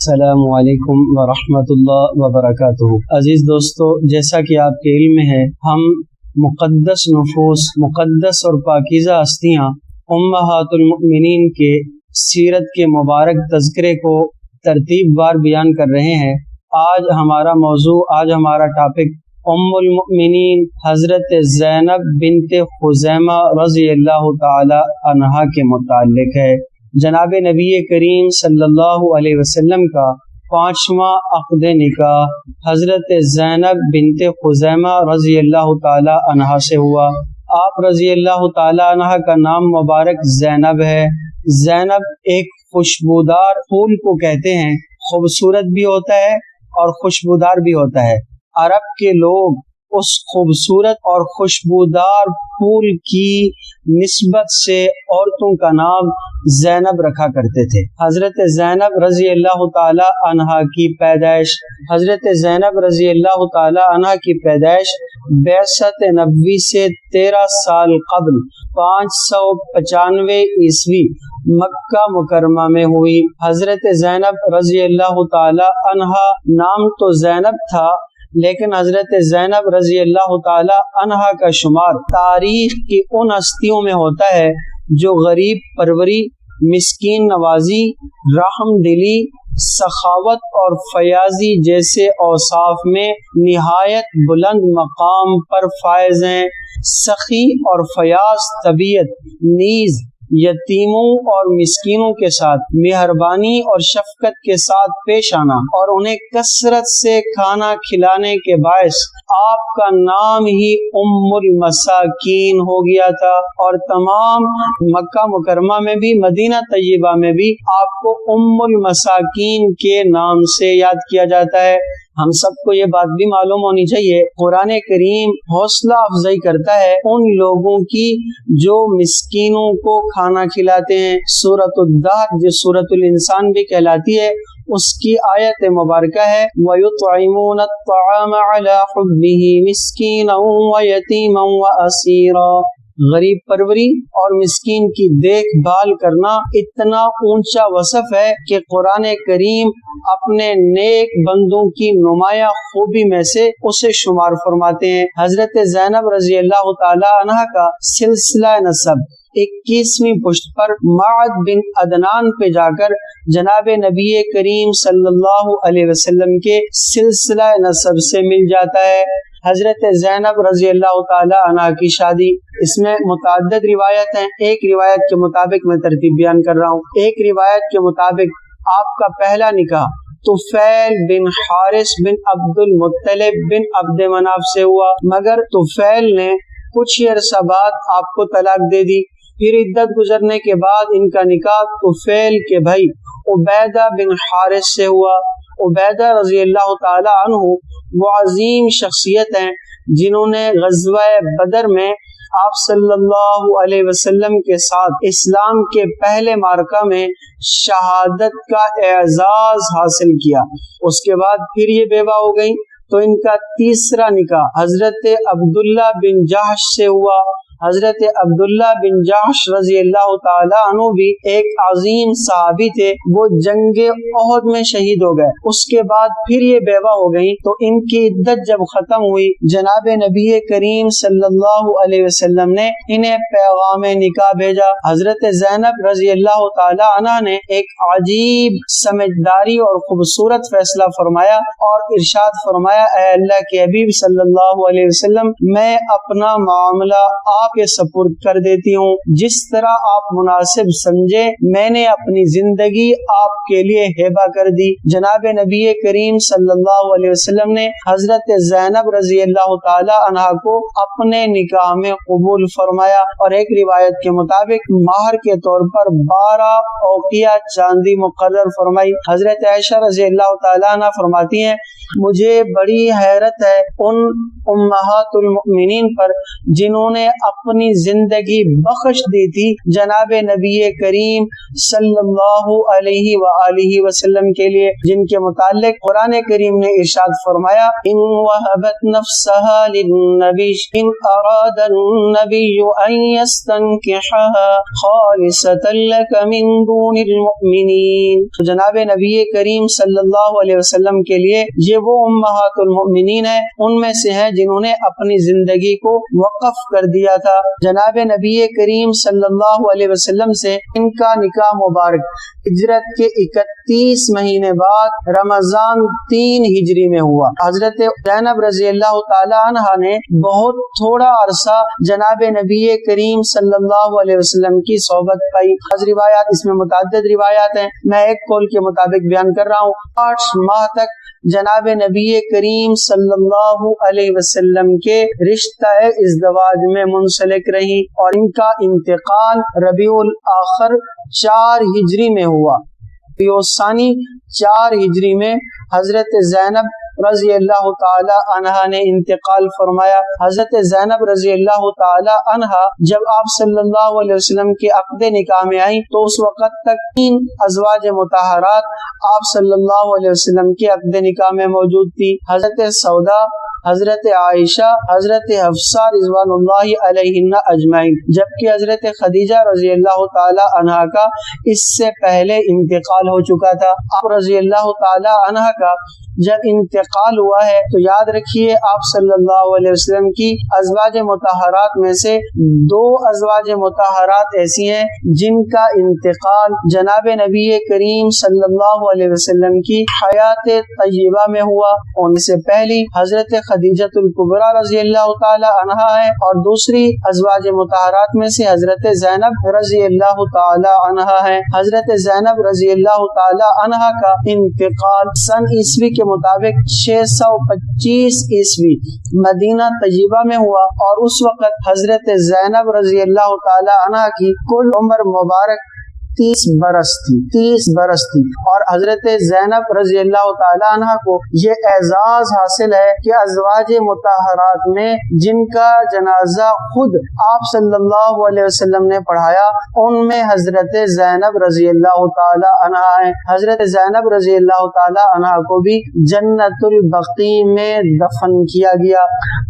السلام علیکم ورحمۃ اللہ وبرکاتہ۔ عزیز دوستو، جیسا کہ آپ کے علم ہے، ہم مقدس نفوس، مقدس اور پاکیزہ ہستیاں امہات المؤمنین کے سیرت کے مبارک تذکرے کو ترتیب وار بیان کر رہے ہیں۔ آج ہمارا ٹاپک ام المؤمنین حضرت زینب بنت خزیمہ رضی اللہ تعالی عنہا کے متعلق ہے۔ جناب نبی کریم صلی اللہ علیہ وسلم کا 5واں عقد نکاح حضرت زینب بنت خزیمہ رضی اللہ تعالی عنہا سے ہوا۔ آپ رضی اللہ تعالی عنہا کا نام مبارک زینب ہے۔ زینب ایک خوشبودار پھول کو کہتے ہیں، خوبصورت بھی ہوتا ہے اور خوشبودار بھی ہوتا ہے۔ عرب کے لوگ اس خوبصورت اور خوشبودار پھول کی نسبت سے عورتوں کا نام زینب رکھا کرتے تھے۔ حضرت زینب رضی اللہ تعالی عنہا کی پیدائش بعثت نبوی سے 13 سال قبل 595 عیسوی مکہ مکرمہ میں ہوئی۔ حضرت زینب رضی اللہ تعالی عنہا نام تو زینب تھا، لیکن حضرت زینب رضی اللہ تعالی عنہا کا شمار تاریخ کی ان ہستیوں میں ہوتا ہے جو غریب پروری، مسکین نوازی، رحم دلی، سخاوت اور فیاضی جیسے اوصاف میں نہایت بلند مقام پر فائز ہیں۔ سخی اور فیاض طبیعت نیز یتیموں اور مسکینوں کے ساتھ مہربانی اور شفقت کے ساتھ پیش آنا اور انہیں کثرت سے کھانا کھلانے کے باعث آپ کا نام ہی ام المساکین ہو گیا تھا، اور تمام مکہ مکرمہ میں بھی، مدینہ طیبہ میں بھی آپ کو ام المساکین کے نام سے یاد کیا جاتا ہے۔ ہم سب کو یہ بات بھی معلوم ہونی چاہیے، قرآن کریم حوصلہ افزائی کرتا ہے ان لوگوں کی جو مسکینوں کو کھانا کھلاتے ہیں۔ سورۃ الدہر جو سورۃ الانسان بھی کہلاتی ہے، اس کی آیت مبارکہ ہے وَيُطْعِمُونَ الطَّعَامَ عَلَى حُبِّهِ مِسْكِينًا وَيَتِيمًا وَأَسِيرًا۔ غریب پروری اور مسکین کی دیکھ بھال کرنا اتنا اونچا وصف ہے کہ قرآن کریم اپنے نیک بندوں کی نمایاں خوبی میں سے اسے شمار فرماتے ہیں۔ حضرت زینب رضی اللہ تعالی عنہ کا سلسلہ نسب 21ویں پشت پر معد بن عدنان پہ جا کر جناب نبی کریم صلی اللہ علیہ وسلم کے سلسلہ نسب سے مل جاتا ہے۔ حضرت زینب رضی اللہ تعالی عنہ کی شادی، اس میں متعدد روایت ہیں۔ ایک روایت کے مطابق میں ترتیب بیان کر رہا ہوں۔ ایک روایت کے مطابق آپ کا پہلا نکاح طفیل بن حارث بن عبد المطلب بن عبد مناف سے ہوا، مگر طفیل نے کچھ ہی عرصہ بعد آپ کو طلاق دے دی۔ پھر عدت گزرنے کے بعد ان کا نکاح طفیل کے بھائی عبیدہ بن حارث سے ہوا۔ عبیدہ رضی اللہ تعالی عنہ وہ عظیم شخصیت ہیں جنہوں نے غزوہ بدر میں آپ صلی اللہ علیہ وسلم کے ساتھ اسلام کے پہلے معرکہ میں شہادت کا اعزاز حاصل کیا۔ اس کے بعد پھر یہ بیوہ ہو گئیں، تو ان کا تیسرا نکاح حضرت عبداللہ بن جحش سے ہوا۔ حضرت عبداللہ بن جحش رضی اللہ تعالی عنہ بھی ایک عظیم صحابی تھے، وہ جنگ احد میں شہید ہو گئے۔ اس کے بعد پھر یہ بیوہ ہو گئیں، تو ان کی عدت جب ختم ہوئی، جناب نبی کریم صلی اللہ علیہ وسلم نے انہیں پیغام نکاح بھیجا۔ حضرت زینب رضی اللہ تعالی عنہ نے ایک عجیب سمجھداری اور خوبصورت فیصلہ فرمایا اور ارشاد فرمایا، اے اللہ کے حبیب صلی اللہ علیہ وسلم، میں اپنا معاملہ آپ کے سپرد کر دیتی ہوں، جس طرح آپ مناسب سمجھے میں نے اپنی زندگی آپ کے لیے ہبہ کر دی۔ جناب نبی کریم صلی اللہ علیہ وسلم نے حضرت زینب رضی اللہ تعالی عنہ کو اپنے نکاح میں قبول فرمایا، اور ایک روایت کے مطابق مہر کے طور پر 12 اوقیہ چاندی مقرر فرمائی۔ حضرت عائشہ رضی اللہ تعالی عنہ فرماتی ہیں مجھے بڑی حیرت ہے ان امہات المؤمنین پر جنہوں نے اپنی زندگی بخش دی تھی جناب نبی کریم صلی اللہ علیہ وآلہ وسلم کے لیے، جن کے متعلق قرآن کریم نے ارشاد فرمایا ان وهبت نفسها للنبی ان اراد النبی ان يستنكحها خالصة لك من دون المؤمنین۔ تو جناب نبی کریم صلی اللہ علیہ وسلم کے لیے یہ وہ امہات المؤمنین ہیں، ان میں سے ہیں جنہوں نے اپنی زندگی کو وقف کر دیا تھا جناب نبی کریم صلی اللہ علیہ وسلم سے۔ ان کا نکاح مبارک ہجرت کے 31 مہینے بعد رمضان 3 ہجری میں ہوا۔ حضرت زینب رضی اللہ تعالی عنہ نے بہت تھوڑا عرصہ جناب نبی کریم صلی اللہ علیہ وسلم کی صحبت پائی۔ بعض روایات، اس میں متعدد روایات ہیں، میں ایک قول کے مطابق بیان کر رہا ہوں۔ 8 ماہ تک جناب نبی کریم صلی اللہ علیہ وسلم کے رشتہ ازدواج میں منسلک رہی اور ان کا انتقال ربیع الاخر 4 ہجری میں ہوا۔ ربیع الثانی 4 ہجری میں حضرت زینب رضی اللہ تعالی عنہ نے انتقال فرمایا۔ حضرت زینب رضی اللہ تعالی عنہ جب آپ صلی اللہ علیہ وسلم کے عقد نکاح میں آئیں تو اس وقت تک 3 ازواج مطہرات آپ صلی اللہ علیہ وسلم کے عقد نکاح میں موجود تھی، حضرت سودا، حضرت عائشہ، حضرت حفصہ رضوان اللہ علیہن اجمعین، جبکہ حضرت خدیجہ رضی اللہ تعالی عنہ کا اس سے پہلے انتقال ہو چکا تھا۔ آپ رضی اللہ تعالی عنہ کا جب انتقال ہوا ہے تو یاد رکھیے آپ صلی اللہ علیہ وسلم کی ازواج مطہرات میں سے 2 ازواج مطہرات ایسی ہیں جن کا انتقال جناب نبی کریم صلی اللہ علیہ وسلم کی حیات طیبہ میں ہوا۔ ان سے پہلی حضرت خدیجہ الکبریٰ رضی اللہ تعالی عنہا ہے اور دوسری ازواج مطہرات میں سے حضرت زینب رضی اللہ تعالی عنہا ہے۔ حضرت زینب رضی اللہ تعالی عنہا کا انتقال سن عیسوی کے مطابق 625 عیسوی مدینہ طیبہ میں ہوا اور اس وقت حضرت زینب رضی اللہ تعالی عنہ کی کل عمر مبارک 30 برس تھی اور حضرت زینب رضی اللہ تعالی عنہ کو یہ اعزاز حاصل ہے کہ ازواج مطہرات میں جن کا جنازہ خود آپ صلی اللہ علیہ وسلم نے پڑھایا ان میں حضرت زینب رضی اللہ تعالی عنہ ہیں۔ حضرت زینب رضی اللہ تعالی عنہ کو بھی جنت البقیع میں دفن کیا گیا۔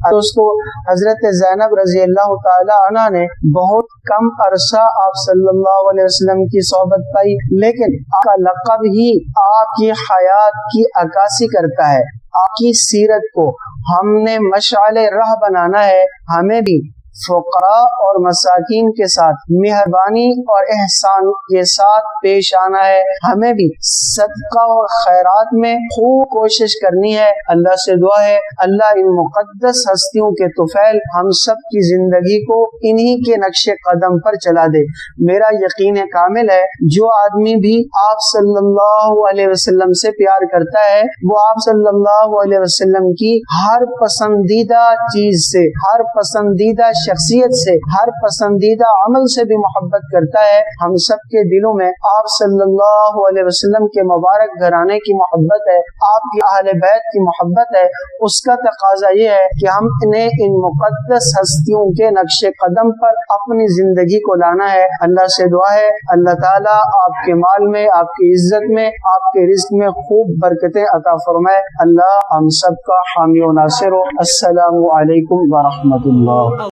دوستو، حضرت زینب رضی اللہ تعالی عنہ نے بہت کم عرصہ آپ صلی اللہ علیہ وسلم کی صحبت پائی، لیکن آپ کا لقب ہی آپ کی حیات کی عکاسی کرتا ہے۔ آپ کی سیرت کو ہم نے مشعل راہ بنانا ہے، ہمیں بھی فقراء اور مساکین کے ساتھ مہربانی اور احسان کے ساتھ پیش آنا ہے، ہمیں بھی صدقہ اور خیرات میں خوب کوشش کرنی ہے۔ اللہ سے دعا ہے اللہ ان مقدس ہستیوں کے طفیل ہم سب کی زندگی کو انہی کے نقش قدم پر چلا دے۔ میرا یقین کامل ہے جو آدمی بھی آپ صلی اللہ علیہ وسلم سے پیار کرتا ہے وہ آپ صلی اللہ علیہ وسلم کی ہر پسندیدہ چیز سے، ہر پسندیدہ شخصیت سے، ہر پسندیدہ عمل سے بھی محبت کرتا ہے۔ ہم سب کے دلوں میں آپ صلی اللہ علیہ وسلم کے مبارک گھرانے کی محبت ہے، آپ کی اہل بیت کی محبت ہے۔ اس کا تقاضا یہ ہے کہ ہم انہیں ان مقدس ہستیوں کے نقش قدم پر اپنی زندگی کو لانا ہے۔ اللہ سے دعا ہے اللہ تعالیٰ آپ کے مال میں، آپ کی عزت میں، آپ کے رزق میں خوب برکتیں عطا فرمائے۔ اللہ ہم سب کا حامی و ناصر ہو۔ السلام علیکم ورحمۃ اللہ۔